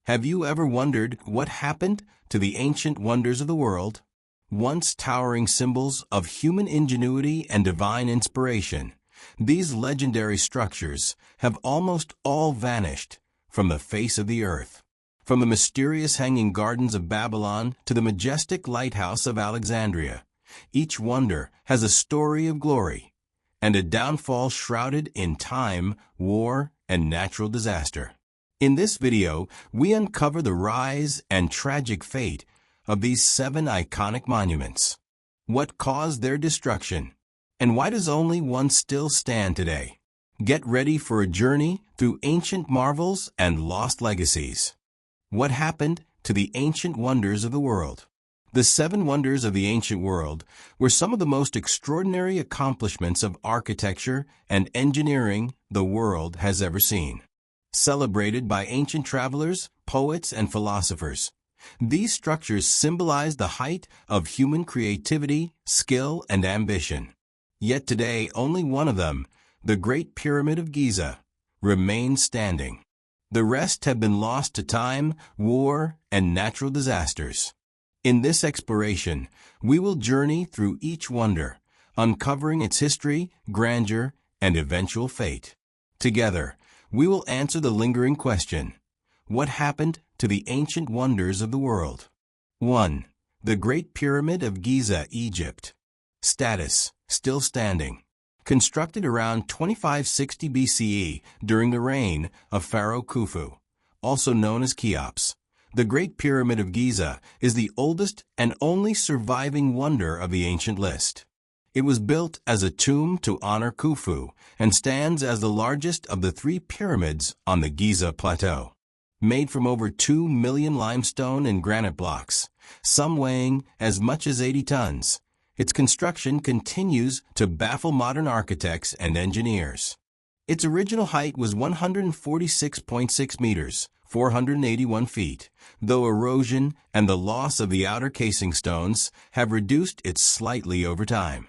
Have you ever wondered what happened to the ancient wonders of the world? Once towering symbols of human ingenuity and divine inspiration, these legendary structures have almost all vanished from the face of the earth. From the mysterious hanging gardens of Babylon to the majestic lighthouse of Alexandria, each wonder has a story of glory and a downfall shrouded in time, war, and natural disaster. In this video, we uncover the rise and tragic fate of these 7 iconic monuments. What caused their destruction? And why does only one still stand today? Get ready for a journey through ancient marvels and lost legacies. What happened to the ancient wonders of the world? The 7 wonders of the ancient world were some of the most extraordinary accomplishments of architecture and engineering the world has ever seen. Celebrated by ancient travelers, poets, and philosophers, these structures symbolize the height of human creativity, skill, and ambition. Yet today, only one of them, the Great Pyramid of Giza, remains standing. The rest have been lost to time, war, and natural disasters. In this exploration, we will journey through each wonder, uncovering its history, grandeur, and eventual fate. Together, we will answer the lingering question: what happened to the ancient wonders of the world? 1. The Great Pyramid of Giza, Egypt. Status: still standing. Constructed around 2560 BCE during the reign of Pharaoh Khufu, also known as Cheops, the Great Pyramid of Giza is the oldest and only surviving wonder of the ancient list. It was built as a tomb to honor Khufu and stands as the largest of the 3 pyramids on the Giza Plateau. Made from over 2 million limestone and granite blocks, some weighing as much as 80 tons, its construction continues to baffle modern architects and engineers. Its original height was 146.6 meters, 481 feet, though erosion and the loss of the outer casing stones have reduced it slightly over time.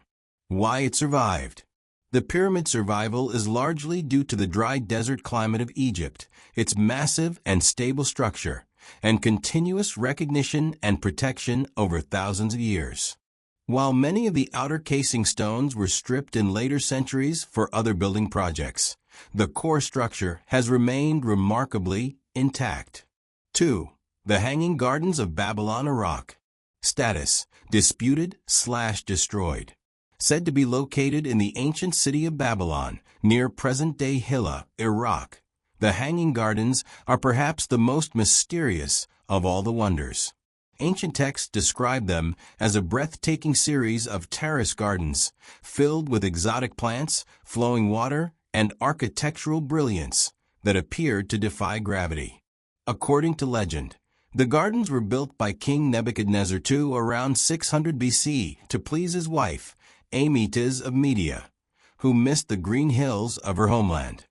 Why it survived? The pyramid's survival is largely due to the dry desert climate of Egypt, its massive and stable structure, and continuous recognition and protection over thousands of years. While many of the outer casing stones were stripped in later centuries for other building projects, the core structure has remained remarkably intact. 2. The Hanging Gardens of Babylon, Iraq. Status: disputed/destroyed. Said to be located in the ancient city of Babylon, near present-day Hilla, Iraq, the Hanging Gardens are perhaps the most mysterious of all the wonders. Ancient texts describe them as a breathtaking series of terrace gardens, filled with exotic plants, flowing water, and architectural brilliance that appeared to defy gravity. According to legend, the gardens were built by King Nebuchadnezzar II around 600 BC to please his wife, Amytas of Media, who missed the green hills of her homeland.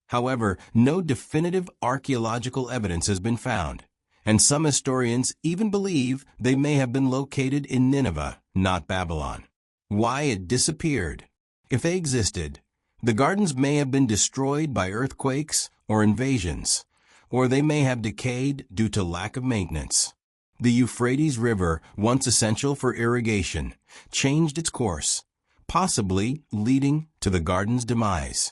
However, no definitive archaeological evidence has been found, and some historians even believe they may have been located in Nineveh, not Babylon. Why it disappeared? If they existed, the gardens may have been destroyed by earthquakes or invasions, or they may have decayed due to lack of maintenance. The Euphrates River, once essential for irrigation, changed its course, possibly leading to the garden's demise.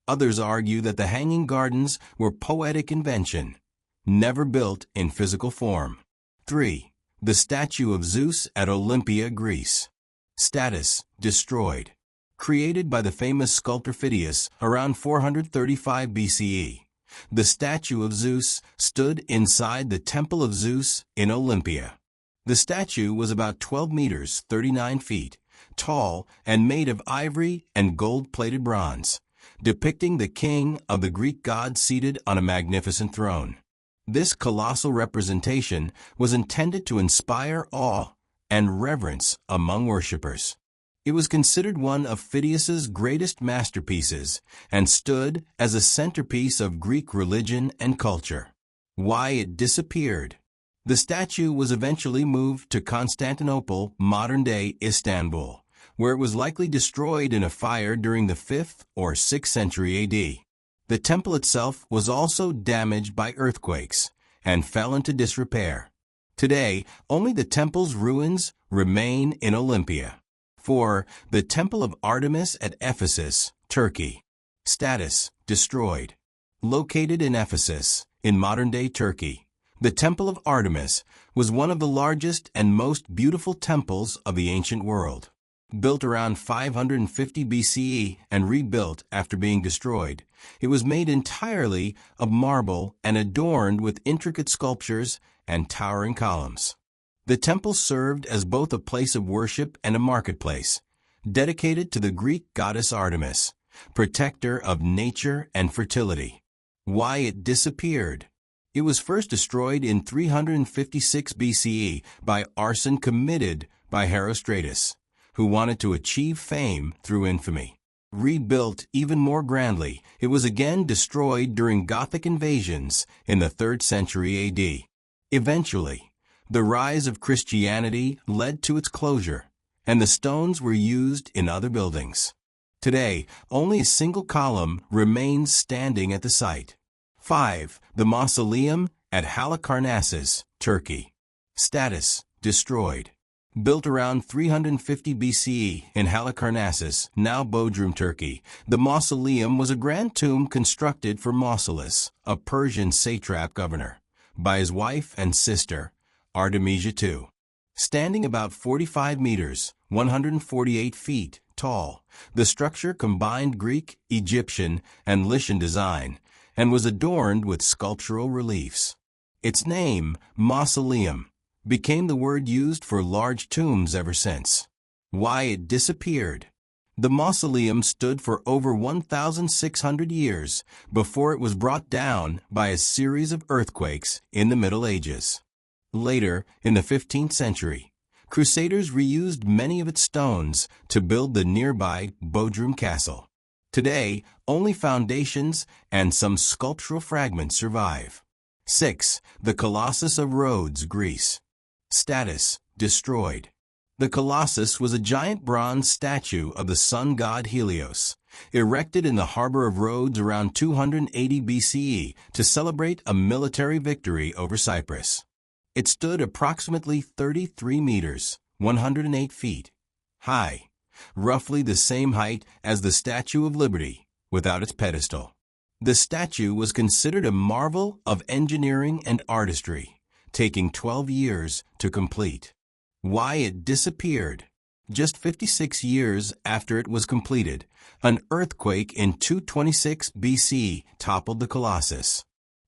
Others argue that the Hanging Gardens were poetic invention, never built in physical form. 3. The Statue of Zeus at Olympia, Greece. Status: destroyed. Created by the famous sculptor Phidias around 435 BCE, the statue of Zeus stood inside the Temple of Zeus in Olympia. The statue was about 12 meters, 39 feet, tall and made of ivory and gold-plated bronze, depicting the king of the Greek god seated on a magnificent throne. This colossal representation was intended to inspire awe and reverence among worshippers. It was considered one of Phidias's greatest masterpieces and stood as a centerpiece of Greek religion and culture. Why it disappeared? The statue was eventually moved to Constantinople, modern-day Istanbul, where it was likely destroyed in a fire during the 5th or 6th century AD. The temple itself was also damaged by earthquakes, and fell into disrepair. Today, only the temple's ruins remain in Olympia. 4. The Temple of Artemis at Ephesus, Turkey. Status: destroyed. Located in Ephesus, in modern-day Turkey, the Temple of Artemis was one of the largest and most beautiful temples of the ancient world. Built around 550 BCE and rebuilt after being destroyed, it was made entirely of marble and adorned with intricate sculptures and towering columns. The temple served as both a place of worship and a marketplace, dedicated to the Greek goddess Artemis, protector of nature and fertility. Why it disappeared? It was first destroyed in 356 BCE by arson committed by Herostratus, who wanted to achieve fame through infamy. Rebuilt even more grandly, it was again destroyed during Gothic invasions in the 3rd century AD. Eventually, the rise of Christianity led to its closure, and the stones were used in other buildings. Today, only a single column remains standing at the site. 5. The Mausoleum at Halicarnassus, Turkey. Status: destroyed. Built around 350 BCE in Halicarnassus, now Bodrum, Turkey, the mausoleum was a grand tomb constructed for Mausolus, a Persian satrap governor, by his wife and sister, Artemisia II. Standing about 45 meters, 148 feet, tall, the structure combined Greek, Egyptian, and Lycian design, and was adorned with sculptural reliefs. Its name, mausoleum, became the word used for large tombs ever since. Why it disappeared? The mausoleum stood for over 1,600 years before it was brought down by a series of earthquakes in the Middle Ages. Later, in the 15th century, Crusaders reused many of its stones to build the nearby Bodrum Castle. Today, only foundations and some sculptural fragments survive. 6. The Colossus of Rhodes, Greece. Status: destroyed. The Colossus was a giant bronze statue of the sun god Helios, erected in the harbor of Rhodes around 280 BCE to celebrate a military victory over Cyprus. It stood approximately 33 meters, 108 feet, high, roughly the same height as the Statue of Liberty, without its pedestal. The statue was considered a marvel of engineering and artistry, taking 12 years to complete. Why it disappeared? Just 56 years after it was completed, an earthquake in 226 BC toppled the Colossus.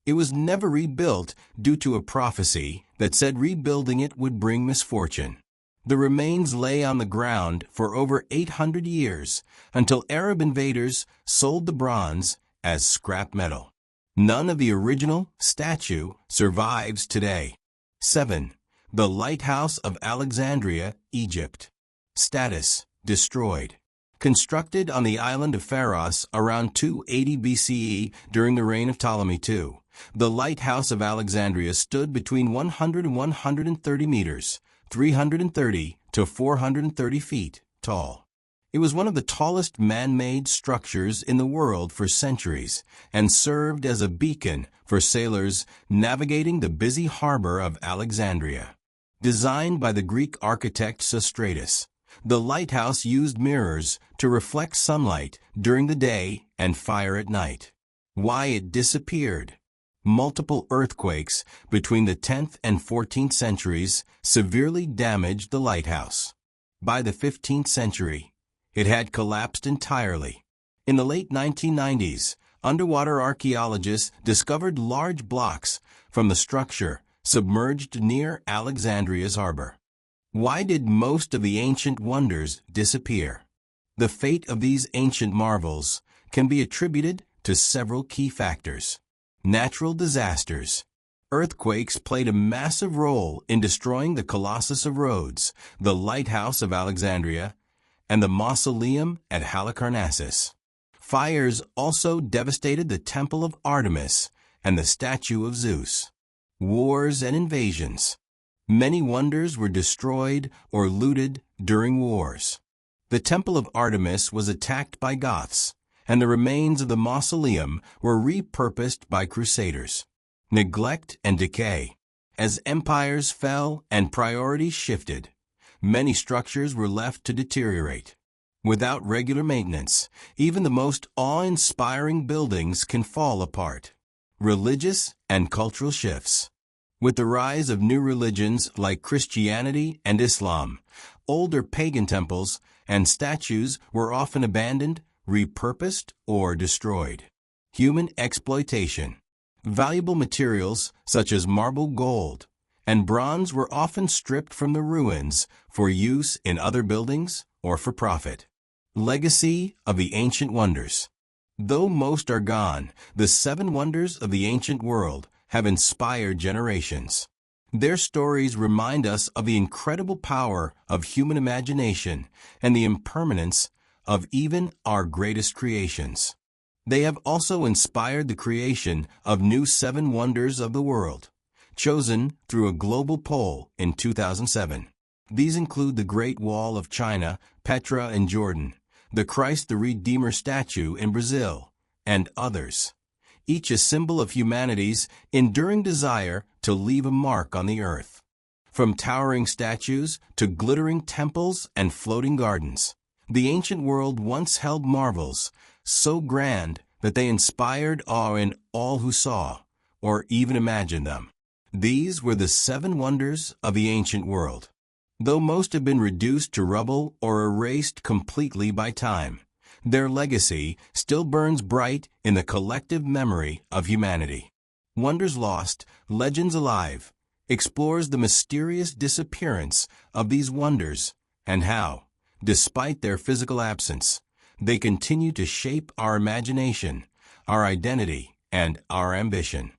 It was never rebuilt due to a prophecy that said rebuilding it would bring misfortune. The remains lay on the ground for over 800 years until Arab invaders sold the bronze as scrap metal. None of the original statue survives today. 7. The Lighthouse of Alexandria, Egypt. Status: destroyed. Constructed on the island of Pharos around 280 BCE during the reign of Ptolemy II, the Lighthouse of Alexandria stood between 100 and 130 meters, 330 to 430 feet tall. It was one of the tallest man-made structures in the world for centuries and served as a beacon for sailors navigating the busy harbor of Alexandria. Designed by the Greek architect Sostratus, the lighthouse used mirrors to reflect sunlight during the day and fire at night. Why it disappeared? Multiple earthquakes between the 10th and 14th centuries severely damaged the lighthouse. By the 15th century, it had collapsed entirely. In the late 1990s, underwater archaeologists discovered large blocks from the structure submerged near Alexandria's harbor. Why did most of the ancient wonders disappear? The fate of these ancient marvels can be attributed to several key factors. Natural disasters. Earthquakes played a massive role in destroying the Colossus of Rhodes, the Lighthouse of Alexandria, and the Mausoleum at Halicarnassus. Fires also devastated the Temple of Artemis and the statue of Zeus. Wars and invasions. Many wonders were destroyed or looted during wars. The Temple of Artemis was attacked by Goths, and the remains of the mausoleum were repurposed by Crusaders. neglect, and decay. As empires fell and priorities shifted, many structures were left to deteriorate. Without regular maintenance, even the most awe-inspiring buildings can fall apart. Religious and cultural shifts. With the rise of new religions like Christianity and Islam, older pagan temples and statues were often abandoned, repurposed, or destroyed. Human exploitation. Valuable materials such as marble, gold, and bronze were often stripped from the ruins for use in other buildings or for profit. Legacy of the ancient wonders. Though most are gone, the 7 wonders of the ancient world have inspired generations. Their stories remind us of the incredible power of human imagination and the impermanence of even our greatest creations. They have also inspired the creation of new 7 wonders of the world, chosen through a global poll in 2007. These include the Great Wall of China, Petra in Jordan, the Christ the Redeemer statue in Brazil, and others, each a symbol of humanity's enduring desire to leave a mark on the earth. From towering statues to glittering temples and floating gardens, the ancient world once held marvels so grand that they inspired awe in all who saw or even imagined them. These were the 7 wonders of the ancient world. Though most have been reduced to rubble or erased completely by time, their legacy still burns bright in the collective memory of humanity. Wonders Lost, Legends Alive explores the mysterious disappearance of these wonders and how, despite their physical absence, they continue to shape our imagination, our identity, and our ambition.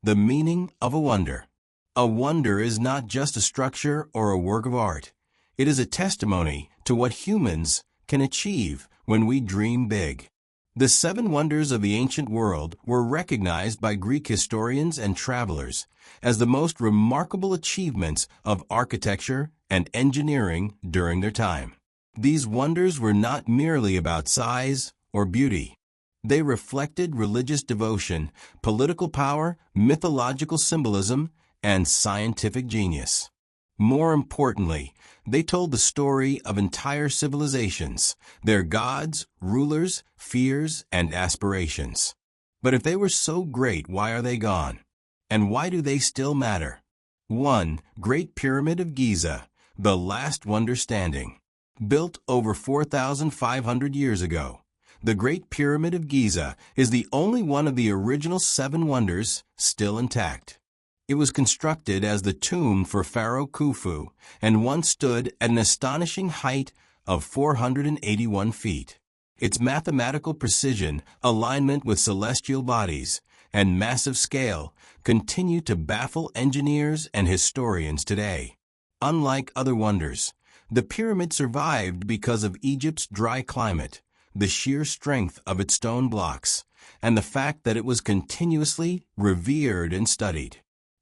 The meaning of a wonder. A wonder is not just a structure or a work of art. It is a testimony to what humans can achieve when we dream big. The 7 wonders of the ancient world were recognized by Greek historians and travelers as the most remarkable achievements of architecture and engineering during their time. These wonders were not merely about size or beauty. They reflected religious devotion, political power, mythological symbolism, and scientific genius. More importantly, they told the story of entire civilizations, their gods, rulers, fears, and aspirations. But if they were so great, why are they gone? And why do they still matter? 1. Great Pyramid of Giza, the last wonder standing. Built over 4,500 years ago, the Great Pyramid of Giza is the only one of the original 7 wonders still intact. It was constructed as the tomb for Pharaoh Khufu and once stood at an astonishing height of 481 feet. Its mathematical precision, alignment with celestial bodies, and massive scale continue to baffle engineers and historians today. Unlike other wonders, the pyramid survived because of Egypt's dry climate, the sheer strength of its stone blocks, and the fact that it was continuously revered and studied.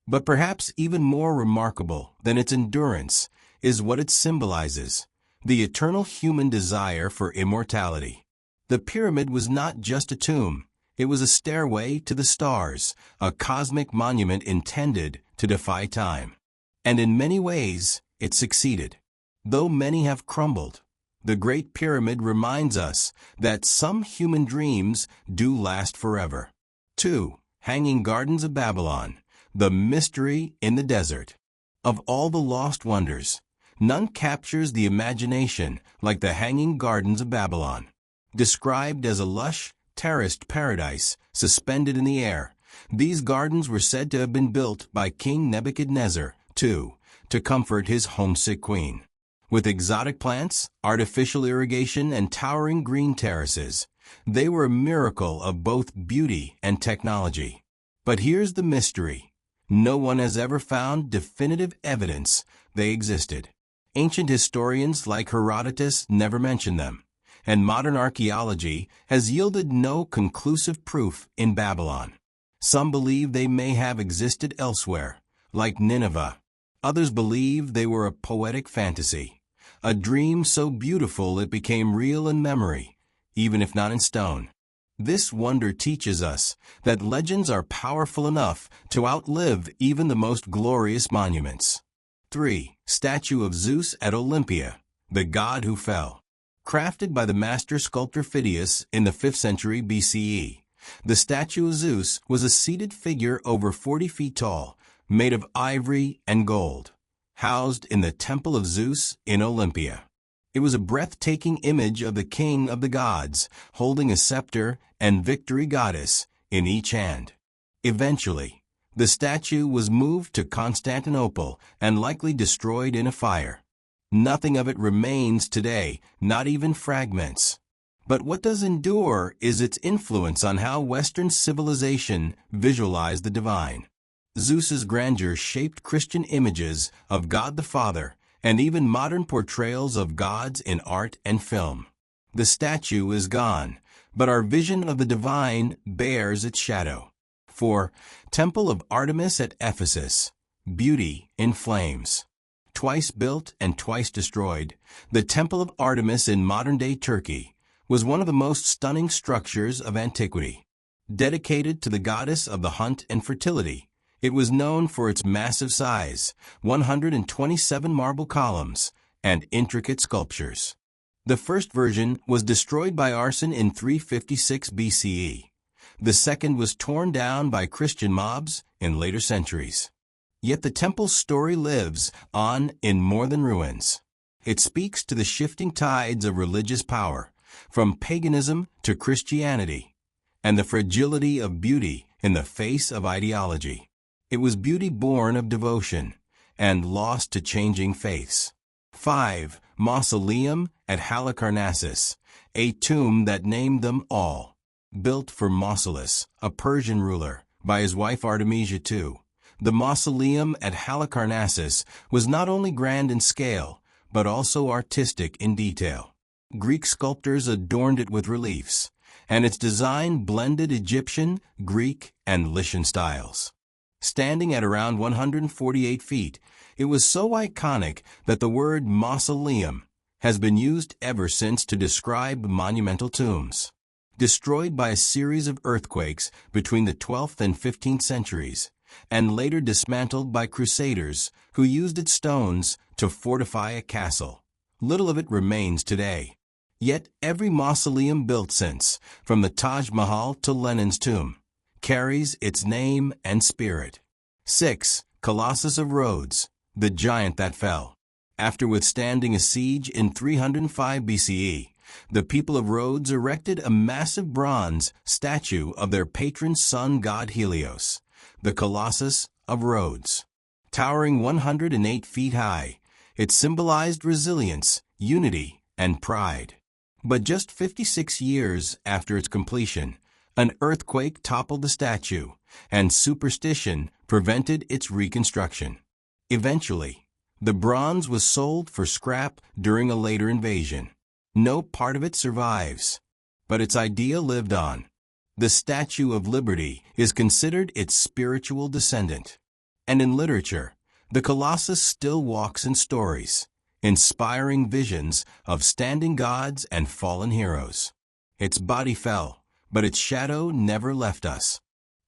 But perhaps even more remarkable than its endurance is what it symbolizes, the eternal human desire for immortality. The pyramid was not just a tomb, it was a stairway to the stars, a cosmic monument intended to defy time. And in many ways, it succeeded. Though many have crumbled, the Great Pyramid reminds us that some human dreams do last forever. 2. Hanging Gardens of Babylon. The mystery in the desert. Of all the lost wonders, none captures the imagination like the Hanging Gardens of Babylon. Described as a lush, terraced paradise suspended in the air, these gardens were said to have been built by King Nebuchadnezzar II to comfort his homesick queen. With exotic plants, artificial irrigation, and towering green terraces, they were a miracle of both beauty and technology. But here's the mystery. No one has ever found definitive evidence they existed. Ancient historians like Herodotus never mention them, and modern archaeology has yielded no conclusive proof in Babylon. Some believe they may have existed elsewhere, like Nineveh. Others believe they were a poetic fantasy, a dream so beautiful it became real in memory, even if not in stone. This wonder teaches us that legends are powerful enough to outlive even the most glorious monuments. 3. Statue of Zeus at Olympia, the god who fell. Crafted by the master sculptor Phidias in the 5th century BCE, the statue of Zeus was a seated figure over 40 feet tall, made of ivory and gold, housed in the Temple of Zeus in Olympia. It was a breathtaking image of the king of the gods, holding a scepter and victory goddess in each hand. Eventually, the statue was moved to Constantinople and likely destroyed in a fire. Nothing of it remains today, not even fragments. But what does endure is its influence on how Western civilization visualized the divine. Zeus's grandeur shaped Christian images of God the Father and even modern portrayals of gods in art and film. The statue is gone, but our vision of the divine bears its shadow. 4. Temple of Artemis at Ephesus, beauty in flames. Twice built and twice destroyed, the Temple of Artemis in modern-day Turkey was one of the most stunning structures of antiquity. Dedicated to the goddess of the hunt and fertility, it was known for its massive size, 127 marble columns, and intricate sculptures. The first version was destroyed by arson in 356 BCE. The second was torn down by Christian mobs in later centuries. Yet the temple's story lives on in more than ruins. It speaks to the shifting tides of religious power, from paganism to Christianity, and the fragility of beauty in the face of ideology. It was beauty born of devotion and lost to changing faiths. 5. Mausoleum at Halicarnassus, a tomb that named them all. Built for Mausolus, a Persian ruler, by his wife Artemisia II, the mausoleum at Halicarnassus was not only grand in scale, but also artistic in detail. Greek sculptors adorned it with reliefs, and its design blended Egyptian, Greek, and Lycian styles. Standing at around 148 feet, it was so iconic that the word mausoleum has been used ever since to describe monumental tombs. Destroyed by a series of earthquakes between the 12th and 15th centuries, and later dismantled by crusaders who used its stones to fortify a castle, little of it remains today. Yet every mausoleum built since, from the Taj Mahal to Lenin's tomb, carries its name and spirit. 6. Colossus of Rhodes, the giant that fell. After withstanding a siege in 305 BCE, the people of Rhodes erected a massive bronze statue of their patron sun god Helios, the Colossus of Rhodes. Towering 108 feet high, it symbolized resilience, unity, and pride. But just 56 years after its completion, an earthquake toppled the statue, and superstition prevented its reconstruction. Eventually, the bronze was sold for scrap during a later invasion. No part of it survives, but its idea lived on. The Statue of Liberty is considered its spiritual descendant. And in literature, the Colossus still walks in stories, inspiring visions of standing gods and fallen heroes. Its body fell, but its shadow never left us.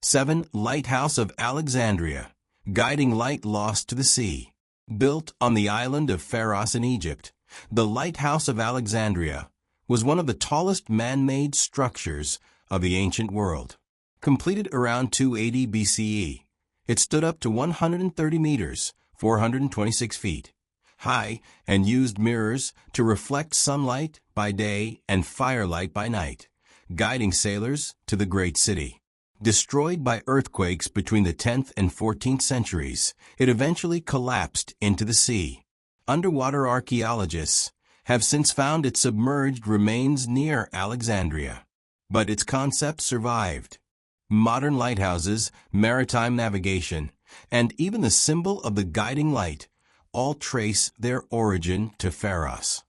7. Lighthouse of Alexandria, guiding light lost to the sea. Built on the island of Pharos in Egypt, the Lighthouse of Alexandria was one of the tallest man-made structures of the ancient world. Completed around 280 BCE, it stood up to 130 meters, 426 feet, high and used mirrors to reflect sunlight by day and firelight by night, guiding sailors to the great city. Destroyed by earthquakes between the 10th and 14th centuries, it eventually collapsed into the sea. Underwater archaeologists have since found its submerged remains near Alexandria. But its concept survived. Modern lighthouses, maritime navigation, and even the symbol of the guiding light all trace their origin to Pharos.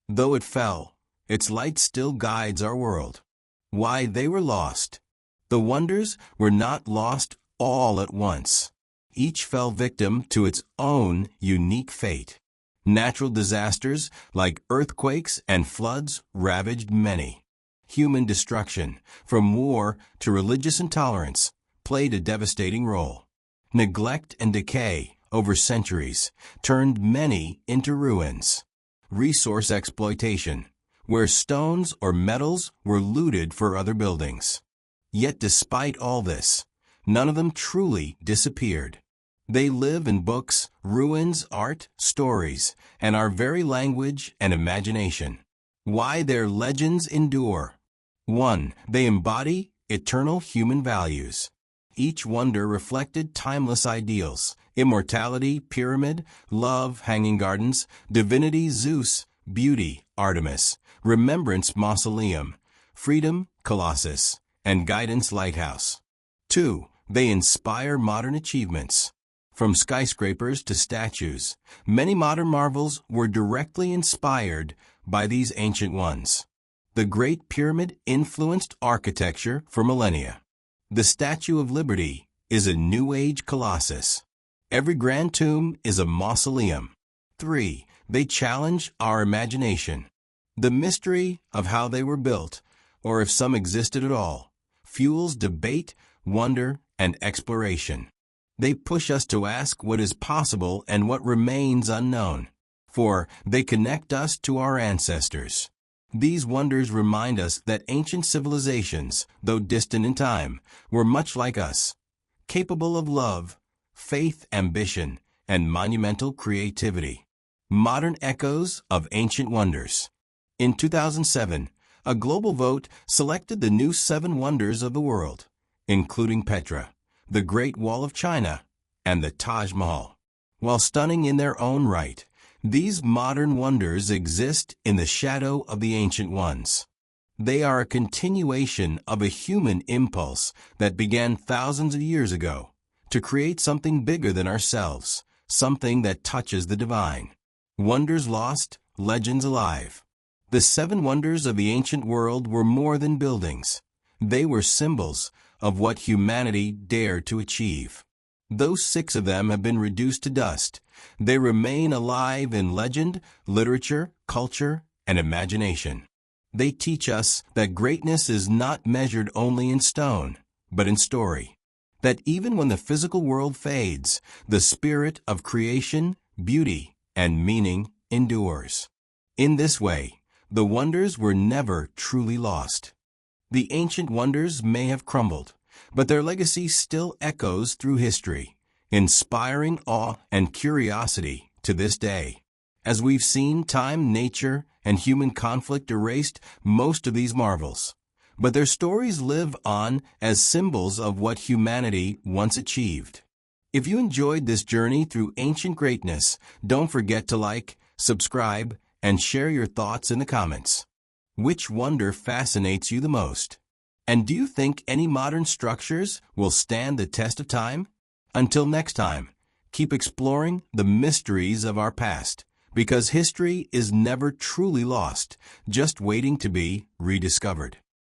Though it fell, its light still guides our world. Why they were lost? The wonders were not lost all at once. Each fell victim to its own unique fate. Natural disasters like earthquakes and floods ravaged many. human destruction, from war to religious intolerance, played a devastating role. Neglect and decay over centuries turned many into ruins. Resource exploitation, where stones or metals were looted for other buildings. Yet despite all this, none of them truly disappeared. They live in books, ruins, art, stories, and our very language and imagination. Why their legends endure. 1. They embody eternal human values. Each wonder reflected timeless ideals: immortality, pyramid; love, Hanging Gardens; divinity, Zeus; beauty, Artemis; remembrance, mausoleum; freedom, Colossus; and guidance, lighthouse. 2. They inspire modern achievements. From skyscrapers to statues, many modern marvels were directly inspired by these ancient ones. The Great Pyramid influenced architecture for millennia. The Statue of Liberty is a New Age colossus. Every grand tomb is a mausoleum. 3. They challenge our imagination. The mystery of how they were built, or if some existed at all, fuels debate, wonder, and exploration. They push us to ask what is possible and what remains unknown, for they connect us to our ancestors. These wonders remind us that ancient civilizations, though distant in time, were much like us, capable of love, faith, ambition, and monumental creativity. Modern echoes of ancient wonders. In 2007, a global vote selected the new 7 wonders of the world, including Petra, the Great Wall of China, and the Taj Mahal. While stunning in their own right, these modern wonders exist in the shadow of the ancient ones. They are a continuation of a human impulse that began thousands of years ago to create something bigger than ourselves, something that touches the divine. Wonders lost, legends alive. The 7 wonders of the ancient world were more than buildings. They were symbols of what humanity dared to achieve. Though 6 of them have been reduced to dust, they remain alive in legend, literature, culture, and imagination. They teach us that greatness is not measured only in stone, but in story. That even when the physical world fades, the spirit of creation, beauty, and meaning endures. In this way, the wonders were never truly lost. The ancient wonders may have crumbled, but their legacy still echoes through history, inspiring awe and curiosity to this day. As we've seen, time, nature, and human conflict erased most of these marvels, but their stories live on as symbols of what humanity once achieved. If you enjoyed this journey through ancient greatness, don't forget to like, subscribe, and share your thoughts in the comments. Which wonder fascinates you the most? And do you think any modern structures will stand the test of time? Until next time, keep exploring the mysteries of our past, because history is never truly lost, just waiting to be rediscovered.